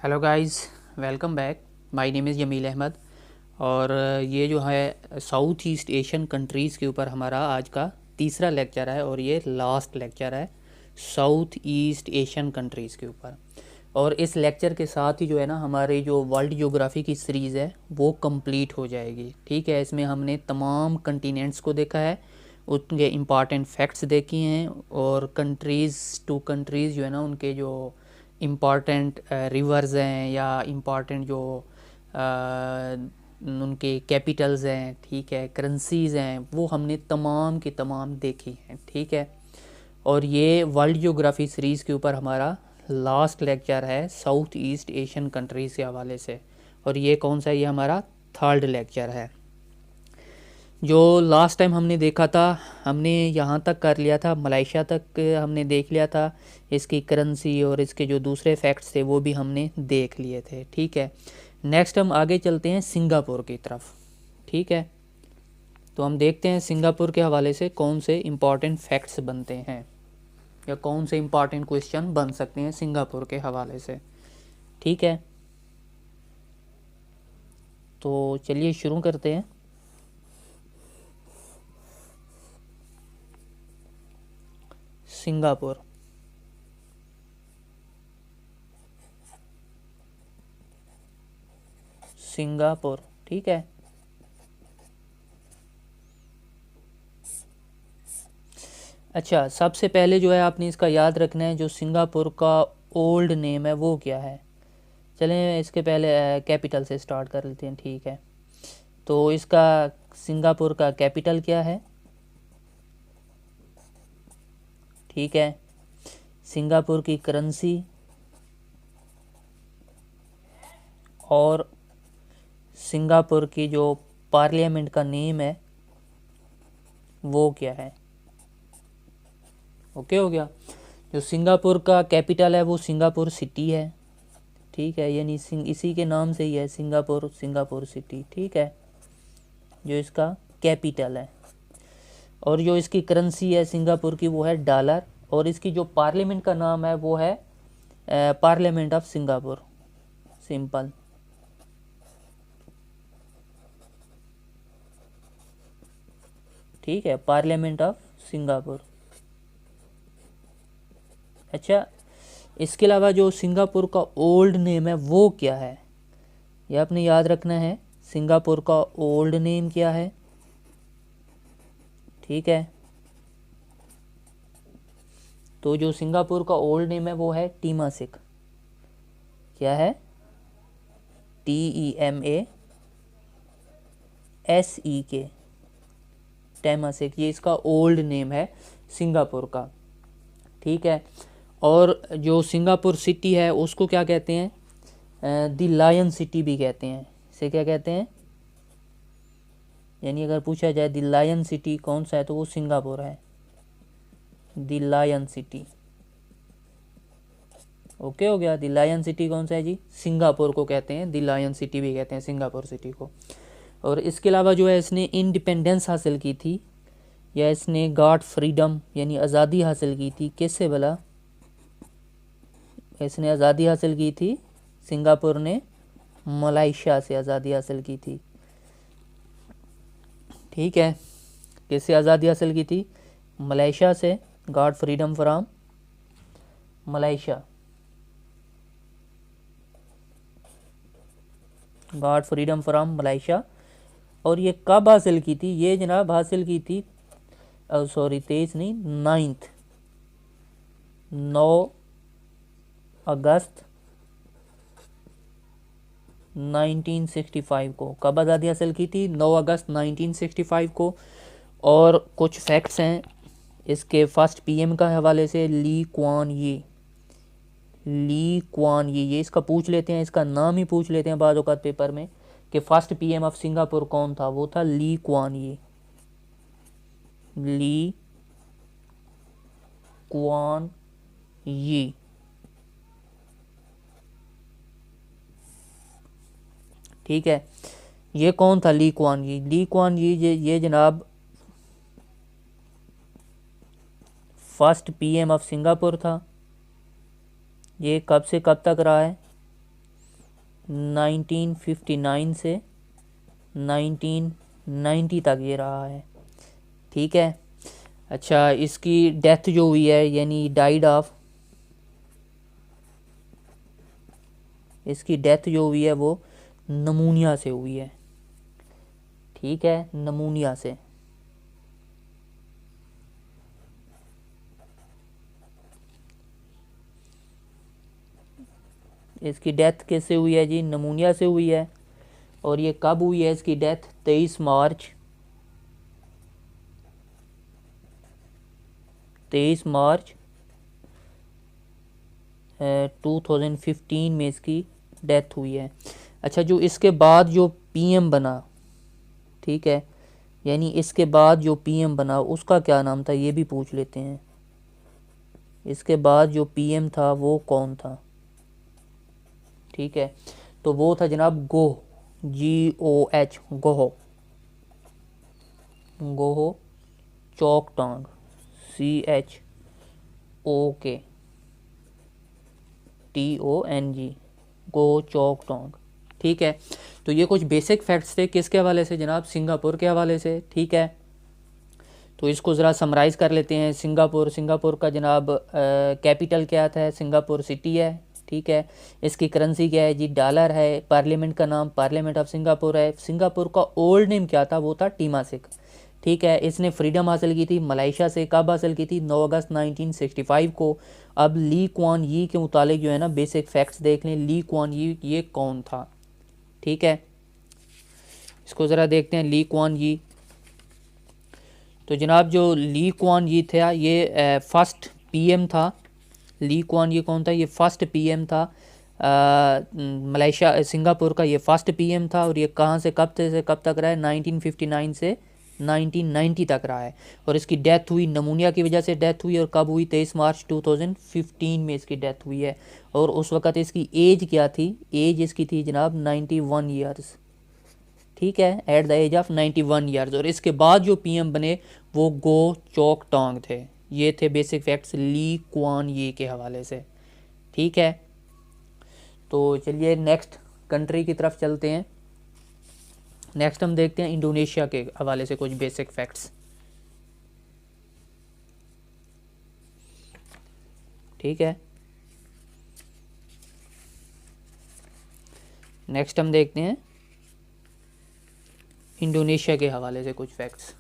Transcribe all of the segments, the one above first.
Hello guys, welcome back. My name is Jamil Ahmed. और ये जो है साउथ ईस्ट एशियन कंट्रीज़ के ऊपर हमारा आज का तीसरा लेक्चर है और ये लास्ट लेक्चर है साउथ ईस्ट एशियन कंट्रीज़ के ऊपर। और इस लेक्चर के साथ ही जो है ना हमारी जो वर्ल्ड ज्योग्राफी की सीरीज़ है वो कंप्लीट हो जाएगी। ठीक है, इसमें हमने तमाम कंटिनेंट्स को देखा है, उनके इम्पॉर्टेंट फैक्ट्स देखे हैं और कंट्रीज़ टू कंट्रीज़ जो है ना उनके जो इम्पॉर्टेंट रिवर्स हैं या इम्पॉर्टेंट जो उनके कैपिटल्स हैं, ठीक है, करेंसीज़ हैं, वो हमने तमाम की तमाम देखी हैं। ठीक है, और ये वर्ल्ड ज्योग्राफी सीरीज़ के ऊपर हमारा लास्ट लेक्चर है साउथ ईस्ट एशियन कंट्रीज़ के हवाले से। और ये कौन सा, ये हमारा थर्ड लेक्चर है। जो लास्ट टाइम हमने देखा था, हमने यहाँ तक कर लिया था, मलेशिया तक हमने देख लिया था। इसकी करेंसी और इसके जो दूसरे फैक्ट्स थे वो भी हमने देख लिए थे। ठीक है, नेक्स्ट हम आगे चलते हैं सिंगापुर की तरफ। ठीक है, तो हम देखते हैं सिंगापुर के हवाले से कौन से इम्पॉर्टेंट फैक्ट्स बनते हैं या कौन से इम्पॉर्टेंट क्वेश्चन बन सकते हैं सिंगापुर के हवाले से। ठीक है, तो चलिए शुरू करते हैं। सिंगापुर, सिंगापुर, ठीक है। अच्छा, सबसे पहले जो है आपने इसका याद रखना है, जो सिंगापुर का ओल्ड नेम है वो क्या है। चलें इसके पहले कैपिटल से स्टार्ट कर लेते हैं। ठीक है, तो इसका सिंगापुर का कैपिटल क्या है। ठीक है, सिंगापुर की करेंसी और सिंगापुर की जो पार्लियामेंट का नेम है वो क्या है। ओके हो गया। जो सिंगापुर का कैपिटल है वो सिंगापुर सिटी है। ठीक है, यानी इसी के नाम से ही है सिंगापुर, सिंगापुर सिटी। ठीक है, जो इसका कैपिटल है। और जो इसकी करेंसी है सिंगापुर की वो है डॉलर। और इसकी जो पार्लियामेंट का नाम है वो है पार्लियामेंट ऑफ सिंगापुर, सिंपल। ठीक है, पार्लियामेंट ऑफ सिंगापुर। अच्छा, इसके अलावा जो सिंगापुर का ओल्ड नेम है वो क्या है, ये आपने याद रखना है। सिंगापुर का ओल्ड नेम क्या है। ठीक है, तो जो सिंगापुर का ओल्ड नेम है वो है टीमासिक। क्या है, TEMASEK, टेमासिक, ये इसका ओल्ड नेम है सिंगापुर का। ठीक है, और जो सिंगापुर सिटी है उसको क्या कहते हैं, द लायन सिटी भी कहते हैं। इसे क्या कहते हैं, यानी अगर पूछा जाए द लायन सिटी कौन सा है तो वो सिंगापुर है, द लायन सिटी। ओके हो गया। द लायन सिटी कौन सा है जी, सिंगापुर को कहते हैं, द लायन सिटी भी कहते हैं सिंगापुर सिटी को। और इसके अलावा जो है इसने इंडिपेंडेंस हासिल की थी या इसने गॉट फ्रीडम यानी आज़ादी हासिल की थी, किससे भला। इसने आज़ादी हासिल की थी, सिंगापुर ने मलेशिया से आज़ादी हासिल की थी। ठीक है, किससे आज़ादी हासिल की थी, मलेशिया से। Got freedom from Malaysia, got freedom from Malaysia. और ये कब हासिल की थी, ये जनाब हासिल की थी, सॉरी 23 नहीं, 9 अगस्त 1965 को। कब आज़ादी हासिल की थी, 9 अगस्त 1965 को। और कुछ फैक्ट्स हैं इसके फर्स्ट पीएम का हवाले से, ली क्वान ये, ली क्वान ये इसका पूछ लेते हैं, इसका नाम ही पूछ लेते हैं बाद औक़ात पेपर में कि फर्स्ट पीएम ऑफ सिंगापुर कौन था, वो था ली क्वान ये, ली क्वान ये। ठीक है, ये कौन था ली क्वान ये, ली क्वान ये जनाब फर्स्ट पीएम ऑफ सिंगापुर था। ये कब से कब तक रहा है, 1959 से 1990 तक ये रहा है, ठीक है। अच्छा, इसकी डेथ जो हुई है यानी डाइड ऑफ, इसकी डेथ जो हुई है वो नमूनिया से हुई है, ठीक है, नमूनिया से। इसकी डेथ कैसे हुई है जी? नमूनिया से हुई है। और ये कब हुई है इसकी डेथ? 23 मार्च 2015 में इसकी डेथ हुई है। अच्छा, जो इसके बाद जो पीएम बना, ठीक है, यानी इसके बाद जो पीएम बना उसका क्या नाम था ये भी पूछ लेते हैं। इसके बाद जो पीएम था वो कौन था? ठीक है, तो वो था जनाब गोह, GOH, गोह, गोह चोकटोंग, CHOKTONG, गोह चोकटोंग, ठीक है। तो ये कुछ बेसिक फैक्ट्स थे किसके हवाले से जनाब? सिंगापुर के हवाले से, ठीक है। तो इसको ज़रा समराइज़ कर लेते हैं। सिंगापुर का जनाब कैपिटल क्या था? सिंगापुर सिटी है, ठीक है। इसकी करेंसी क्या है जी? डॉलर है। पार्लियामेंट का नाम पार्लियामेंट ऑफ सिंगापुर है। सिंगापुर का ओल्ड नेम क्या था? वो था टीमासिक, ठीक है। इसने फ्रीडम हासिल की थी मलेशिया से। कब हासिल की थी? 9 अगस्त 1965 को। अब ली कुआन यी के मुतालिक जो है ना बेसिक फैक्ट्स देख लें। ली कुआन यी ये कौन था, ठीक है। इसको ज़रा देखते हैं, ली कुआन यी। तो जनाब जो ली कुआन यी था ये फर्स्ट पीएम था। ली कुआन यी कौन था? ये फर्स्ट पीएम था मलेशिया, सिंगापुर का ये फर्स्ट पीएम था। और ये कहाँ से कब तक रहा है? 1959 से 1990 तक रहा है। और इसकी डेथ हुई नमूनिया की वजह से डेथ हुई। और कब हुई? 23 मार्च 2015 में इसकी डेथ हुई है। और उस वक़्त इसकी एज क्या थी? एज इसकी थी जनाब 91 ईयर्स, ठीक है, at the age of 91 years. और इसके बाद जो पीएम बने वो गो चोक टोंग थे। ये थे बेसिक फैक्ट्स ली कुआन ये के हवाले से, ठीक है। तो चलिए नेक्स्ट कंट्री की तरफ चलते हैं। नेक्स्ट हम देखते हैं इंडोनेशिया के हवाले से कुछ बेसिक फैक्ट्स, ठीक है। नेक्स्ट हम देखते हैं इंडोनेशिया के हवाले से कुछ फैक्ट्स।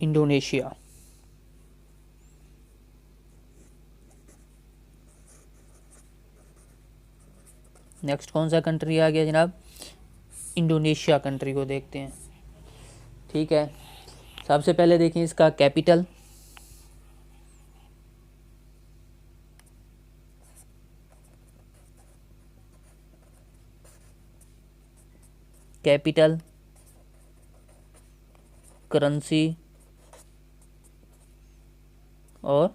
इंडोनेशिया, नेक्स्ट कौन सा कंट्री आ गया जनाब? इंडोनेशिया कंट्री को देखते हैं, ठीक है। सबसे पहले देखें इसका कैपिटल। कैपिटल, करेंसी और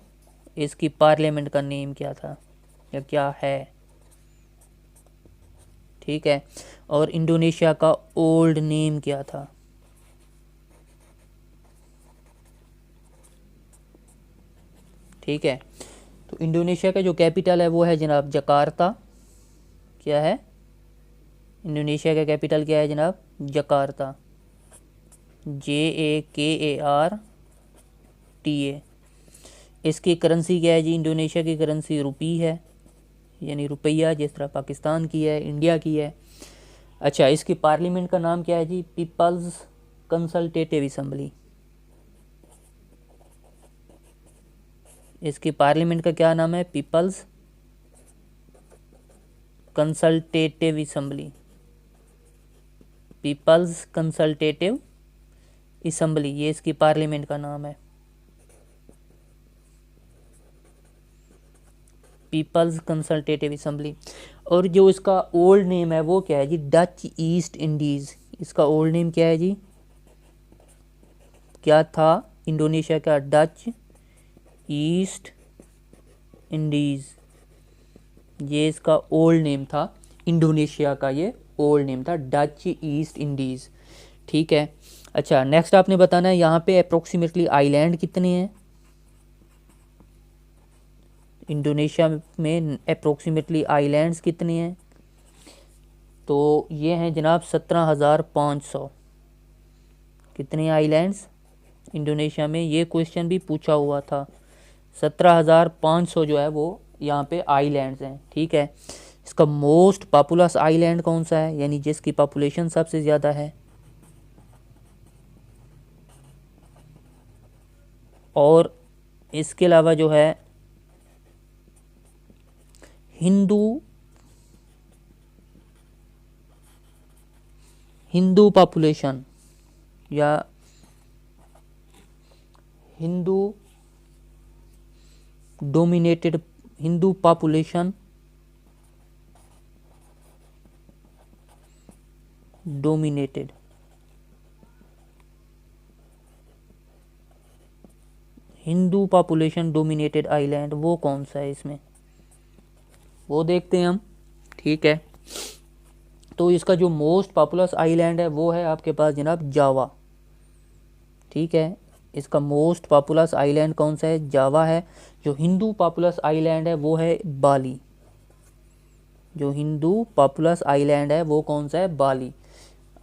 इसकी पार्लियामेंट का नेम क्या था या क्या है, ठीक है। और इंडोनेशिया का ओल्ड नेम क्या था, ठीक है। तो इंडोनेशिया का जो कैपिटल है वो है जनाब जकार्ता। क्या है? इंडोनेशिया का कैपिटल क्या है जनाब? Jakarta, JAKARTA। इसकी करेंसी क्या है जी? इंडोनेशिया की करेंसी रुपी है, यानी रुपया, जिस तरह पाकिस्तान की है, इंडिया की है। अच्छा, इसकी पार्लियामेंट का नाम क्या है जी? People's consultative assembly. इसकी पार्लियामेंट का क्या नाम है? People's consultative assembly, people's consultative assembly, ये इसकी पार्लियामेंट का नाम है, पीपल्स कंसल्टेटिव असम्बली। और जो इसका ओल्ड नेम है वो क्या है जी? Dutch East Indies. इसका ओल्ड नेम क्या है जी? क्या था इंडोनेशिया का? डच ईस्ट इंडीज़, ये इसका ओल्ड नेम था। इंडोनेशिया का ये ओल्ड नेम था, डच ईस्ट इंडीज़, ठीक है। अच्छा, नेक्स्ट आपने बताना है यहाँ पे अप्रोक्सीमेटली आइलैंड कितने हैं? इंडोनेशिया में अप्रोक्सीमेटली आइलैंड्स कितने हैं? तो ये हैं जनाब 17,500। कितने आइलैंड्स इंडोनेशिया में? ये क्वेश्चन भी पूछा हुआ था। 17,500 जो है वो यहाँ पे आइलैंड्स हैं, ठीक है। इसका मोस्ट पॉपुलस आइलैंड कौन सा है, यानी जिसकी पॉपुलेशन सबसे ज़्यादा है? और इसके अलावा जो है हिंदू पॉपुलेशन या Hindu dominated, Hindu population dominated, Hindu population dominated island वो कौन सा है इसमें, वो देखते हैं हम, ठीक है। तो इसका जो मोस्ट पॉपुलस आइलैंड है वो है आपके पास जनाब जावा, ठीक है। इसका मोस्ट पॉपुलस आइलैंड कौन सा है? जावा है। जो हिंदू पॉपुलस आइलैंड है वो है बाली। जो हिंदू पॉपुलस आइलैंड है वो कौन सा है? बाली।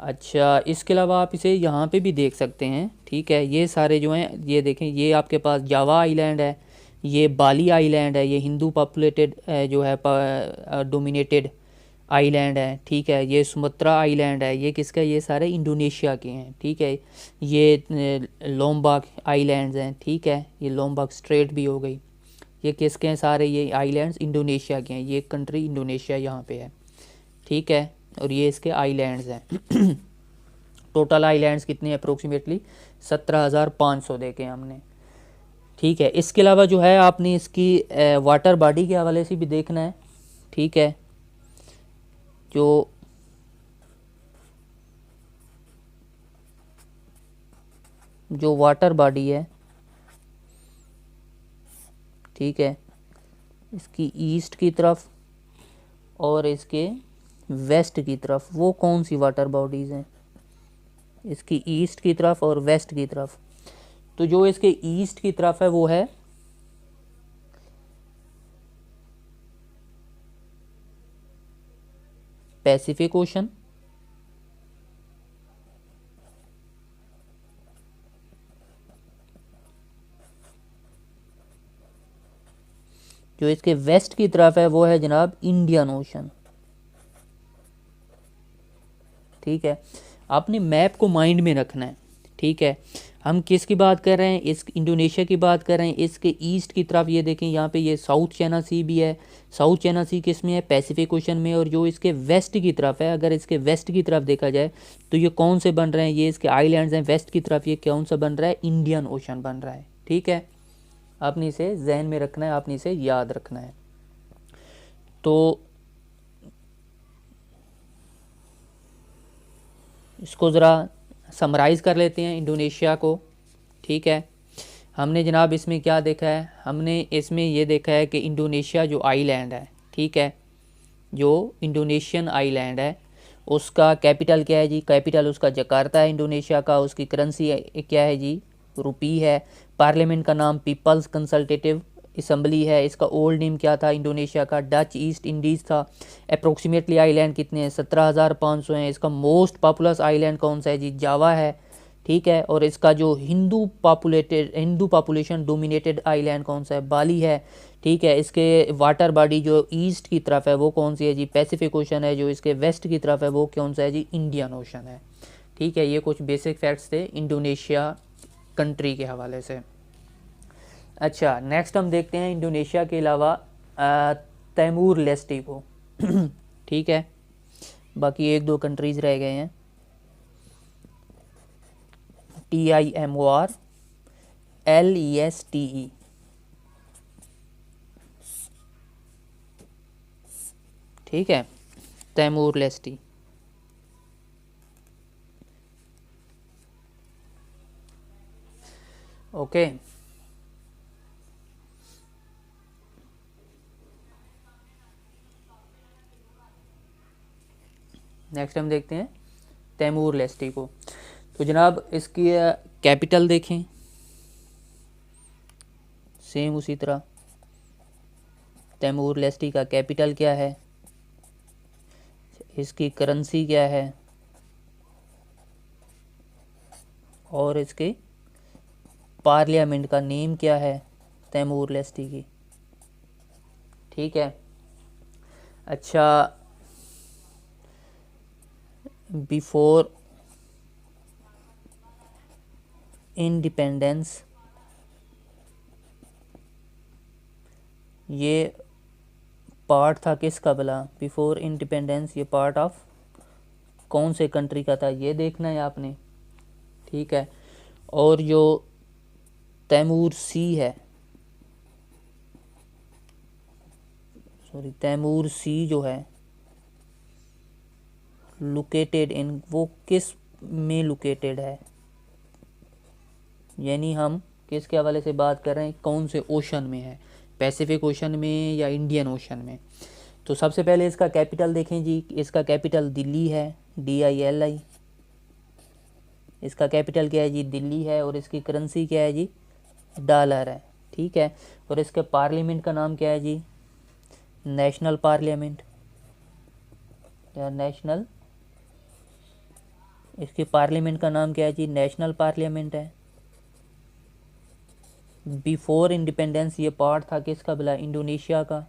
अच्छा, इसके अलावा आप इसे यहाँ पे भी देख सकते हैं, ठीक है। ये सारे जो हैं, ये देखें, ये आपके पास जावा आइलैंड है, ये बाली आइलैंड है, ये हिंदू पॉपुलेटेड जो है डोमिनेटेड आइलैंड है, ठीक है। ये सुमत्रा आइलैंड है, ये किसका? ये सारे इंडोनेशिया के हैं, ठीक है। ये लोम्बाक आइलैंड्स हैं, ठीक है। ये लोम्बाक स्ट्रेट भी हो गई, ये किसके हैं? सारे ये आइलैंड्स इंडोनेशिया के हैं। ये कंट्री इंडोनेशिया यहाँ पे है, ठीक है। और ये इसके आइलैंड्स हैं। टोटल आइलैंड्स कितने? अप्रोक्सीमेटली 17,500 देखे हमने, ठीक है। इसके अलावा जो है आपने इसकी वाटर बॉडी के हवाले से भी देखना है, ठीक है। जो वाटर बॉडी है, ठीक है, इसकी ईस्ट की तरफ और इसके वेस्ट की तरफ, वो कौन सी वाटर बॉडीज़ हैं? इसकी ईस्ट की तरफ और वेस्ट की तरफ। तो जो इसके ईस्ट की तरफ है वो है पैसिफिक ओशन, जो इसके वेस्ट की तरफ है वो है जनाब इंडियन ओशन, ठीक है। आपने मैप को माइंड में रखना है, ठीक है। हम किसकी बात कर रहे हैं? इस इंडोनेशिया की बात कर रहे हैं। इसके ईस्ट की तरफ ये देखें, यहाँ पे ये साउथ चाइना सी भी है। साउथ चाइना सी किस में है? पैसिफिक ओशन में। और जो इसके वेस्ट की तरफ है, अगर इसके वेस्ट की तरफ देखा जाए तो ये कौन से बन रहे हैं? ये इसके आइलैंड्स हैं। वेस्ट की तरफ ये कौन सा बन रहा है? इंडियन ओशन बन रहा है, ठीक है। आपने इसे जहन में रखना है, आपने इसे याद रखना है। तो इसको ज़रा समराइज़ कर लेते हैं इंडोनेशिया को, ठीक है। हमने जनाब इसमें क्या देखा है? हमने इसमें ये देखा है कि इंडोनेशिया जो आइलैंड है, ठीक है, जो इंडोनेशियन आइलैंड है उसका कैपिटल क्या है जी? कैपिटल उसका जकार्ता है इंडोनेशिया का। उसकी करेंसी क्या है जी? रुपी है। पार्लियामेंट का नाम पीपल्स कंसल्टेटिव असम्बली है। इसका ओल्ड नेम क्या था इंडोनेशिया का? डच ईस्ट इंडीज़ था। अप्रोक्सीमेटली आइलैंड कितने हैं? 17,500 हैं। इसका मोस्ट पॉपुलस आइलैंड कौन सा है जी? जावा है, ठीक है। और इसका जो हिंदू पॉपुलेशन डोमिनेटेड आइलैंड कौन सा है? बाली है, ठीक है। इसके वाटर बॉडी जो ईस्ट की तरफ है वो कौन सी है जी? पैसिफिक ओशन है। जो इसके वेस्ट की तरफ है वो कौन सा है जी? इंडियन ओशन है, ठीक है। ये कुछ बेसिक फैक्ट्स थे इंडोनेशिया कंट्री के हवाले से। अच्छा, नेक्स्ट हम देखते हैं इंडोनेशिया के अलावा तैमूर लेस्टी को। ठीक है, बाकी एक दो कंट्रीज़ रह गए हैं। TIMORLESTE, ठीक है, तैमूर लेस्टी। ओके, नेक्स्ट हम देखते हैं तैमूर लेस्टी को। तो जनाब इसकी कैपिटल देखें, सेम उसी तरह तैमूर लेस्टी का कैपिटल क्या है, इसकी करेंसी क्या है, और इसके पार्लियामेंट का नेम क्या है तैमूर लेस्टी की। ठीक है। अच्छा, बिफोर इंडिपेंडेंस ये पार्ट था किसका भला, बिफोर इंडिपेंडेंस ये पार्ट ऑफ कौन से कंट्री का था, ये देखना है आपने। ठीक है। और जो तैमूर सी है, सॉरी तैमूर सी जो है लोकेटेड इन, वो किस में लोकेटेड है, यानी हम किसके हवाले से बात कर रहे हैं, कौन से ओशन में है, पैसिफिक ओशन में या इंडियन ओशन में। तो सबसे पहले इसका कैपिटल देखें जी, इसका कैपिटल दिल्ली है, DILI। इसका कैपिटल क्या है जी, दिल्ली है, और इसकी करेंसी क्या है जी, डॉलर है। ठीक है। और इसके पार्लियामेंट का नाम क्या है जी, नेशनल पार्लियामेंट या नेशनल, इसके पार्लियामेंट का नाम क्या है जी, नेशनल पार्लियामेंट है। बिफोर इंडिपेंडेंस ये पार्ट था किसका भला, इंडोनेशिया का,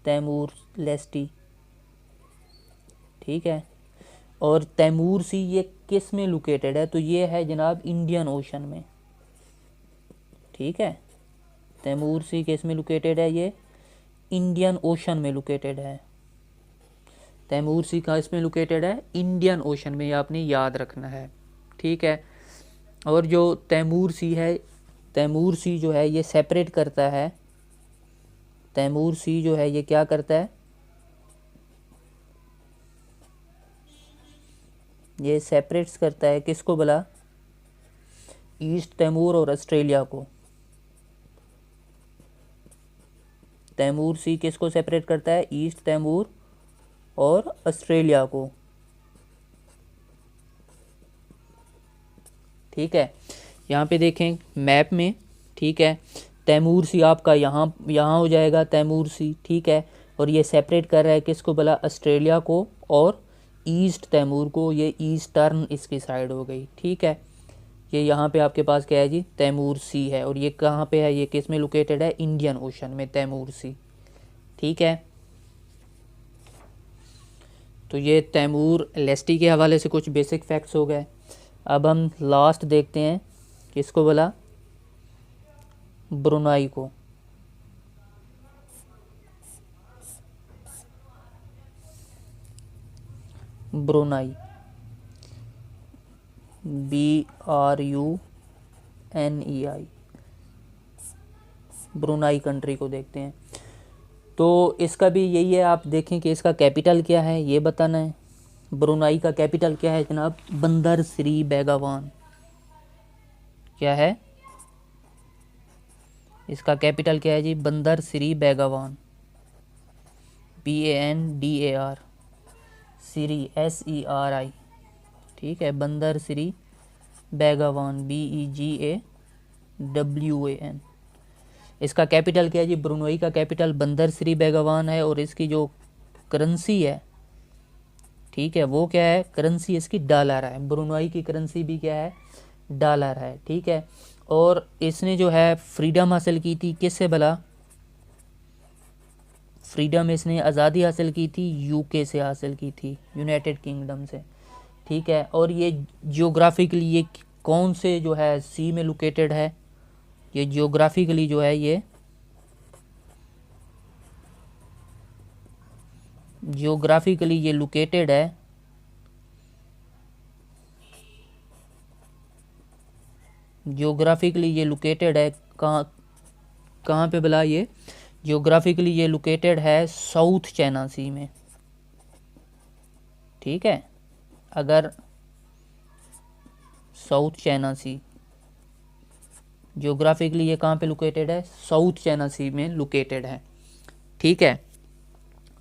तैमूर लेस्टी। ठीक है। और तैमूर सी ये किस में लोकेटेड है, तो ये है जनाब इंडियन ओशन में। ठीक है। तैमूर सी किस में लोकेटेड है, ये इंडियन ओशन में लोकेटेड है। तैमूर सी का इसमें लोकेटेड है, इंडियन ओशन में, ये आपने याद रखना है। ठीक है। और जो तैमूर सी है, तैमूर सी जो है ये सेपरेट करता है, तैमूर सी जो है ये क्या करता है, ये सेपरेट्स करता है किसको भला, ईस्ट तैमूर और ऑस्ट्रेलिया को। तैमूर सी किसको सेपरेट करता है, ईस्ट तैमूर और ऑस्ट्रेलिया को। ठीक है। यहाँ पे देखें मैप में। ठीक है। तैमूर सी आपका यहाँ यहाँ हो जाएगा तैमूर सी। ठीक है। और ये सेपरेट कर रहा है किसको भला, ऑस्ट्रेलिया को और ईस्ट तैमूर को, ये ईस्टर्न इसकी साइड हो गई। ठीक है। ये यहाँ पे आपके पास क्या है जी, तैमूर सी है, और ये कहाँ पे है, ये किस में लोकेटेड है, इंडियन ओशन में तैमूर सी। ठीक है। तो ये तैमूर लेस्टी के हवाले से कुछ बेसिक फैक्ट्स हो गए। अब हम लास्ट देखते हैं किसको बोला, ब्रुनाई को। ब्रुनाई, BRUNEI, ब्रुनाई कंट्री को देखते हैं। तो इसका भी यही है, आप देखें कि इसका कैपिटल क्या है ये बताना है। ब्रुनाई का कैपिटल क्या है जनाब, बंदर श्री बेगावान। क्या है इसका कैपिटल, क्या है जी, बंदर श्री बेगावान, BANDAR, श्री SERI। ठीक है। बंदर श्री बेगावान, BEGAWAN। इसका कैपिटल क्या है जी, ब्रुनोई का कैपिटल बंदर श्री बेगावान है, और इसकी जो करेंसी है, ठीक है, वो क्या है, करेंसी इसकी डॉलर है। ब्रुनोई की करेंसी भी क्या है, डॉलर है। ठीक है। और इसने जो है फ्रीडम हासिल की थी किससे भला, फ्रीडम इसने आज़ादी हासिल की थी UK से हासिल की थी, यूनाइटेड किंगडम से। ठीक है। और ये जियोग्राफिकली ये कौन से जो है सी में लोकेटेड है, ये जियोग्राफिकली जो है ये जियोग्राफिकली ये लोकेटेड है जियोग्राफिकली ये लोकेटेड है कहाँ पे भला, ये जियोग्राफिकली ये लोकेटेड है साउथ चाइना सी में। ठीक है। अगर साउथ चाइना सी जियोग्राफिकली ये कहाँ पे लोकेटेड है, साउथ चाइना सी में लोकेटेड है। ठीक है।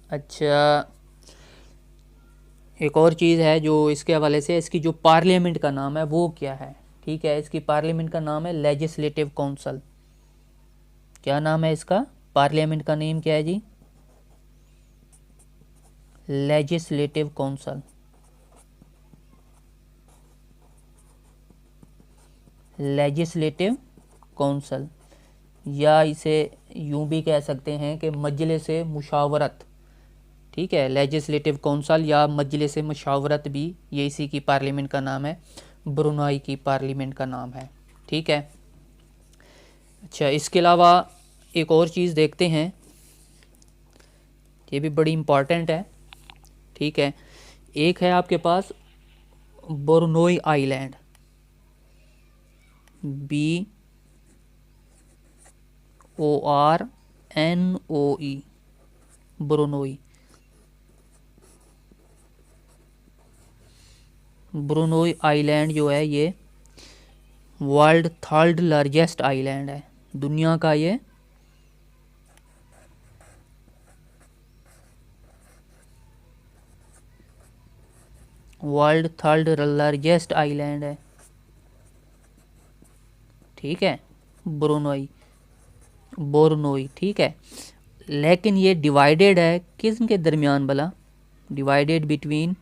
अच्छा, एक और चीज़ है जो इसके हवाले से, इसकी जो पार्लियामेंट का नाम है वो क्या है। ठीक है। इसकी पार्लियामेंट का नाम है लेजिस्लेटिव काउंसिल। क्या नाम है इसका, पार्लियामेंट का नेम क्या है जी? Legislative council. लेजिस्लेटिव काउंसिल, या इसे यूं भी कह सकते हैं कि मजलिस मुशावरत। ठीक है, लेजिस्लेटिव काउंसिल या मजलिस मुशावरत भी ये इसी की पार्लियामेंट का नाम है, ब्रुनाई की पार्लियामेंट का नाम है। ठीक है, अच्छा इसके अलावा एक और चीज़ देखते हैं, ये भी बड़ी इम्पॉर्टेंट है। ठीक है, एक है आपके पास Borneo island, BORNOE, Borneo. Borneo island जो है ये वर्ल्ड थर्ड लार्जेस्ट आइलैंड है, दुनिया का ये वर्ल्ड थर्ड लार्जेस्ट आइलैंड है। ठीक है, बोर्नोई, ठीक है, लेकिन ये डिवाइडेड है किसके दरमियान भला? डिवाइडेड बिटवीन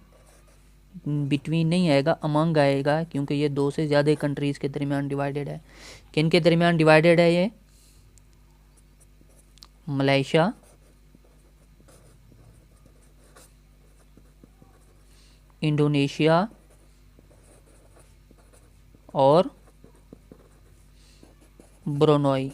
नहीं आएगा, अमंग आएगा, क्योंकि ये दो से ज़्यादा कंट्रीज़ के दरमियान डिवाइडेड है। किन के दरमियान डिवाइडेड है ये? मलेशिया, इंडोनेशिया और ब्रुनोई,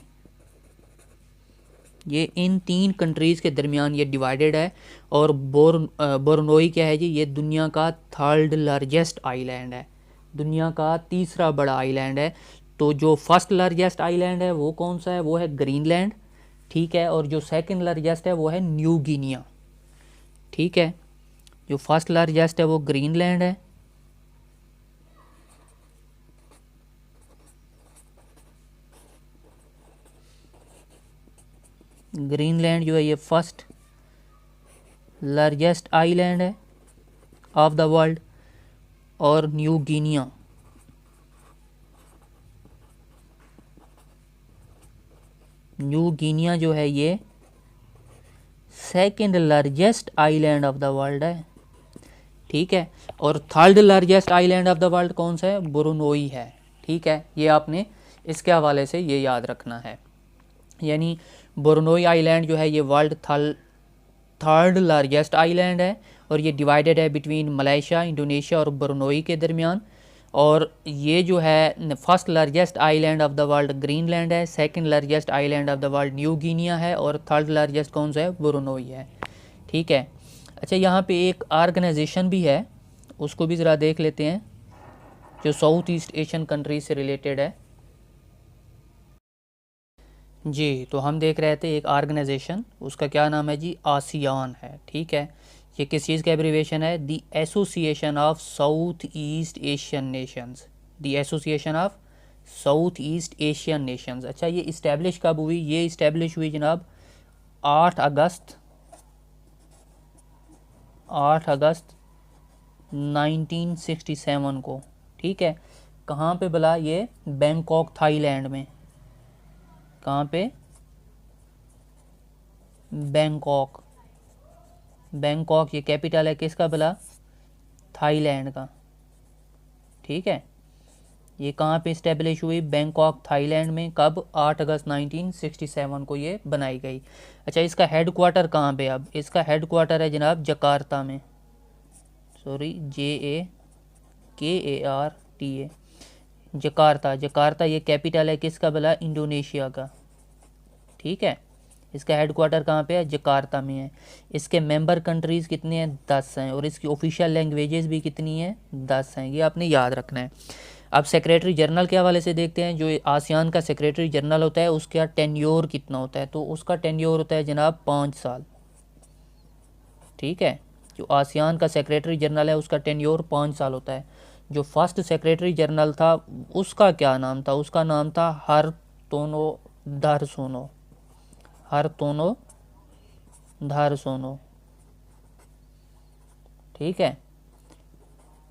ये इन 3 कंट्रीज़ के दरमियान ये डिवाइडेड है। और बोर्नोई क्या है जी? ये दुनिया का थर्ड लार्जेस्ट आइलैंड है, दुनिया का तीसरा बड़ा आइलैंड है। तो जो फर्स्ट लार्जेस्ट आइलैंड है वो कौन सा है? वो है ग्रीनलैंड। ठीक है, और जो सेकंड लार्जेस्ट है वो है न्यू गिनिया। ठीक है, जो फर्स्ट लार्जेस्ट है वो ग्रीनलैंड है, ग्रीनलैंड जो है ये फर्स्ट लार्जेस्ट आइलैंड है ऑफ द वर्ल्ड, और न्यू गिनिया जो है ये second largest island of the world है। ठीक है, और third largest island of the world कौन सा है? ब्रुनोई है। ठीक है, ये आपने इसके हवाले से ये याद रखना है, यानी ब्रुनोई आइलैंड जो है ये वर्ल्ड थर्ड लार्जेस्ट आइलैंड है, और ये डिवाइडेड है बिटवीन मलेशिया, इंडोनेशिया और ब्रुनोई के दरमियान। और ये जो है first largest island of the world Greenland है, second largest island of the world New Guinea है, और थर्ड लार्जेस्ट कौन सा है? ब्रुनोई है। ठीक है, अच्छा यहाँ पे एक ऑर्गेनाइजेशन भी है, उसको भी ज़रा देख लेते हैं, जो साउथ ईस्ट एशियन कंट्रीज से रिलेटेड है। जी, तो हम देख रहे थे एक ऑर्गेनाइजेशन, उसका क्या नाम है जी? आसियान है। ठीक है, ये किस चीज़ का एब्रीविएशन है? The Association of South East Asian Nations, the Association of South East Asian Nations. अच्छा, ये इस्टेब्लिश कब हुई? ये इस्टेब्लिश हुई जनाब 8 अगस्त 1967 को। ठीक है, कहाँ पे भला? ये बैंकॉक थाईलैंड में। कहाँ पे? बैंकॉक, ये कैपिटल है किसका भला? थाईलैंड का। ठीक है, ये कहाँ पे इस्टेब्लिश हुई? बैंकॉक थाईलैंड में। कब? 8 अगस्त 1967 को ये बनाई गई। अच्छा, इसका हेड क्वार्टर कहाँ पे? अब इसका हेड क्वार्टर है जनाब जकार्ता में, सॉरी JAKARTA, जकार्ता ये कैपिटल है किसका भला? इंडोनेशिया का। ठीक है, इसका हेड क्वार्टर कहाँ पे है? जकार्ता में है। इसके मेंबर कंट्रीज़ कितने हैं? 10 हैं, और इसकी ऑफिशियल लैंग्वेजेस भी कितनी हैं? 10 हैं, ये आपने याद रखना है। अब सेक्रेटरी जनरल के हवाले से देखते हैं, जो आसियान का सेक्रेटरी जनरल होता है उसका टेन्योर कितना होता है? तो उसका टेन्योर होता है जनाब 5 साल। ठीक है, जो आसियान का सेक्रेटरी जनरल है उसका टेन्योर 5 साल होता है। जो फर्स्ट सेक्रेटरी जनरल था उसका क्या नाम था? उसका नाम था हरतोनो धारसोनो। ठीक है,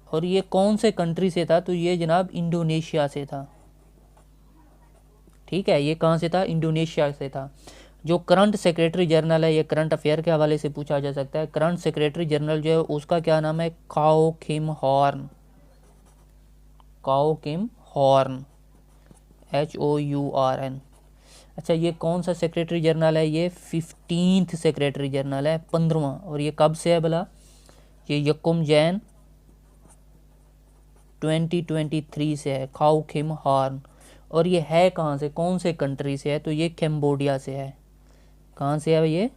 और ये कौन से कंट्री से था? तो ये जनाब इंडोनेशिया से था। ठीक है, ये कहाँ से था? इंडोनेशिया से था। जो करंट सेक्रेटरी जनरल है, ये करंट अफेयर के हवाले से पूछा जा सकता है। करंट सेक्रेटरी जनरल जो है उसका क्या नाम है? काओ किम हॉर्न। काओ किम हॉर्न, HOURN। अच्छा, ये कौन सा सेक्रेटरी जनरल है? ये 15th सेक्रेटरी जनरल है, 15वां। और ये कब से है भला? ये यकुम जैन 2023 से है, खाओ किम हॉर्न। और ये है कहाँ से, कौन से कंट्री से है? तो ये कैम्बोडिया से है। कहाँ से है ये?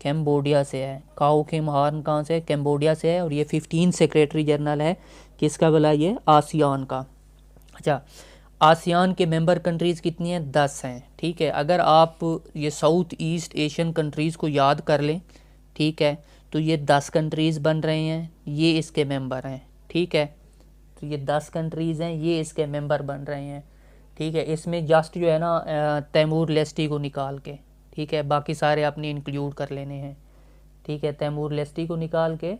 कैम्बोडिया से है। काओ किम हॉर्न कहाँ से है? कैम्बोडिया से है। और ये 15 सेक्रेटरी जनरल है किसका भला? ये आसियान का। अच्छा, आसियान के मेंबर कंट्रीज़ कितनी हैं? 10 हैं। ठीक है, अगर आप ये साउथ ईस्ट एशियन कंट्रीज़ को याद कर लें, ठीक है, तो ये 10 कंट्रीज़ बन रहे हैं, ये इसके मेंबर हैं। ठीक है, तो ये 10 कंट्रीज़ हैं, ये इसके मेंबर बन रहे हैं। ठीक है, इसमें जस्ट जो है ना तैमूर लेस्टी को निकाल के, ठीक है, बाकी सारे आपने इंक्लूड कर लेने हैं। ठीक है, तैमूर लेस्टी को निकाल के,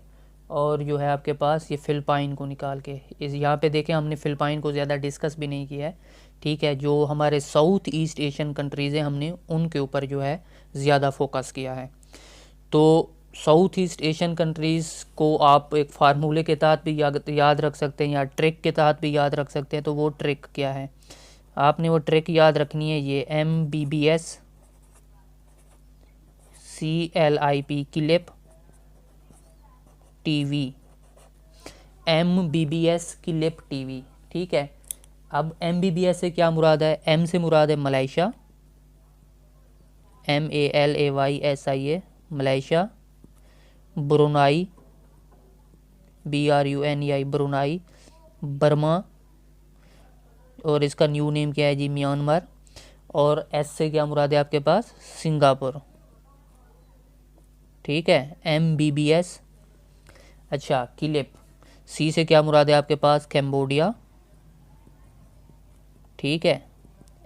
और जो है आपके पास ये फ़िलिपाइन को निकाल के। इस यहाँ पे देखें, हमने फ़िलिपाइन को ज़्यादा डिस्कस भी नहीं किया है। ठीक है, जो हमारे साउथ ईस्ट एशियन कंट्रीज़ हैं हमने उनके ऊपर जो है ज़्यादा फोकस किया है। तो साउथ ईस्ट एशियन कंट्रीज़ को आप एक फार्मूले के तहत भी याद रख सकते हैं, या ट्रिक के तहत भी याद रख सकते हैं। तो वो ट्रिक क्या है? आपने वो ट्रिक याद रखनी है, ये MBBS CLIP clip TV, MBBS clip TV। ठीक है, अब MBBS से क्या मुराद है? M से मुराद है Malaysia, MALAYSIA Malaysia, Brunei BRUNEI Brunei, Burma, और इसका न्यू नेम क्या है जी? म्यांमार। और S से क्या मुराद है आपके पास? सिंगापुर। ठीक है, MBBS। अच्छा, क्लिप। C से क्या मुराद है आपके पास? कैम्बोडिया। ठीक है,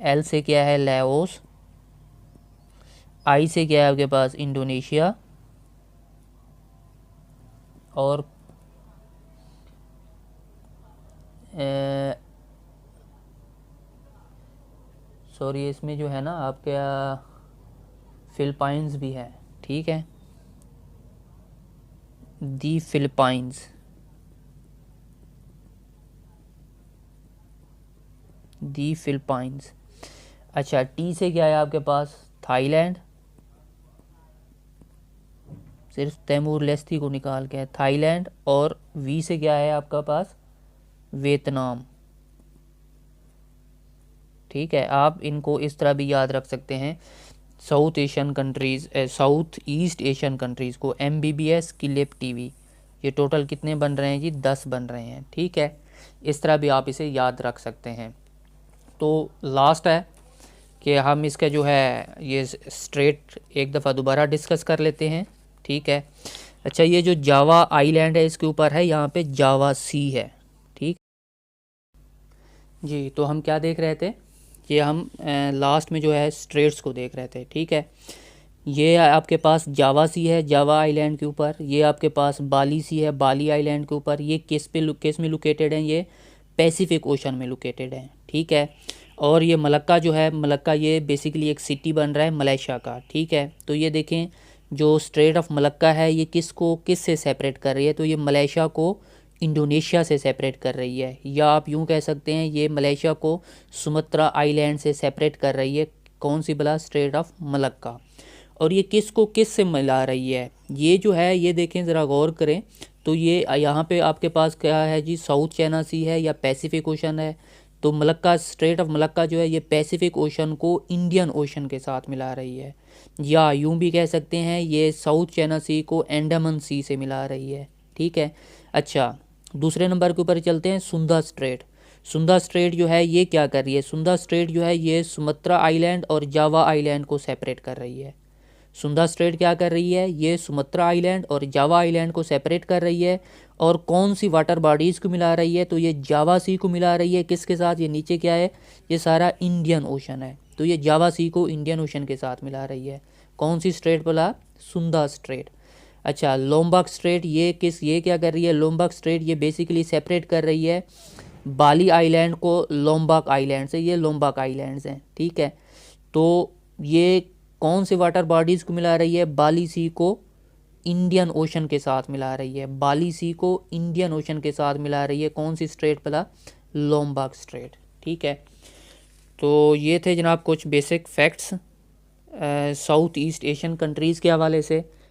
L से क्या है? लाओस। I से क्या है आपके पास? इंडोनेशिया। और सॉरी, इसमें जो है ना आपके फिलिपाइंस भी है। ठीक है, दी फिलिपाइंस, दी फिलिपाइंस। अच्छा, T से क्या है आपके पास? थाईलैंड। सिर्फ तैमूर लेस्ती को निकाल के है, थाईलैंड। और V से क्या है आपका पास? वियतनाम। ठीक है, आप इनको इस तरह भी याद रख सकते हैं। South Asian countries, south East Asian countries को MBBS क्लिप TV, ये टोटल कितने बन रहे हैं जी? 10 बन रहे हैं। ठीक है, इस तरह भी आप इसे याद रख सकते हैं। तो लास्ट है कि हम इसका जो है ये स्ट्रेट एक दफ़ा दोबारा डिस्कस कर लेते हैं। ठीक है, अच्छा, ये जो जावा आइलैंड है इसके ऊपर है यहाँ पे जावा सी है। ठीक जी, तो हम क्या देख रहे थे? ये हम लास्ट में जो है स्ट्रेट्स को देख रहे थे। ठीक है, ये आपके पास जावा सी है जावा आइलैंड के ऊपर, ये आपके पास बाली सी है बाली आइलैंड के ऊपर। ये किस में लोकेटेड हैं? ये पैसिफिक ओशन में लोकेटेड हैं। ठीक है, और ये मलक्का जो है, मलक्का ये बेसिकली एक सिटी बन रहा है मलेशिया का। ठीक है, तो ये देखें, जो स्ट्रेट ऑफ मलक्का है ये किस से सेपरेट कर रही है? तो ये मलेशिया को इंडोनेशिया से सेपरेट कर रही है, या आप यूँ कह सकते हैं ये मलेशिया को सुमत्रा आइलैंड से सेपरेट कर रही है। कौन सी भला? Straight of Malacca. और ये किस से मिला रही है? ये जो है, ये देखें ज़रा गौर करें, तो ये यहाँ पे आपके पास क्या है जी? साउथ चाइना सी है या पैसिफिक ओशन है? तो मलक्का, स्ट्रेट ऑफ मलक्का जो है ये पैसिफिक ओशन को इंडियन ओशन के साथ मिला रही है, या यूं भी कह सकते हैं ये साउथ चाइना सी को अंडमान सी से मिला रही है। ठीक है, अच्छा, दूसरे नंबर के ऊपर चलते हैं। Sunda straight. सुंदा स्ट्रेट जो है ये क्या कर रही है? सुंदा स्ट्रेट जो है ये सुमत्रा आइलैंड और जावा आइलैंड को सेपरेट कर रही है। सुंदा स्ट्रेट क्या कर रही है? ये सुमत्रा आइलैंड और जावा आइलैंड को सेपरेट कर रही है। और कौन सी वाटर बॉडीज़ को मिला रही है? तो ये जावा सी को मिला रही है। किसके साथ? ये नीचे क्या है? ये सारा इंडियन ओशन है, तो ये जावा सी को इंडियन ओशन के साथ मिला रही है। कौन सी स्ट्रेट बोला? Sunda straight. अच्छा, लोम्बाक स्ट्रेट, ये क्या कर रही है? लोम्बाक स्ट्रेट ये बेसिकली सेपरेट कर रही है बाली आइलैंड को लोम्बाक आइलैंड से। ये लोम्बाक आइलैंड्स हैं। ठीक है, तो ये कौन से वाटर बॉडीज़ को मिला रही है? बाली सी को इंडियन ओशन के साथ मिला रही है, बाली सी को इंडियन ओशन के साथ मिला रही है। कौन सी स्ट्रेट पता? Lombard straight. ठीक है, तो ये थे जनाब कुछ basic facts south East Asian countries के हवाले से।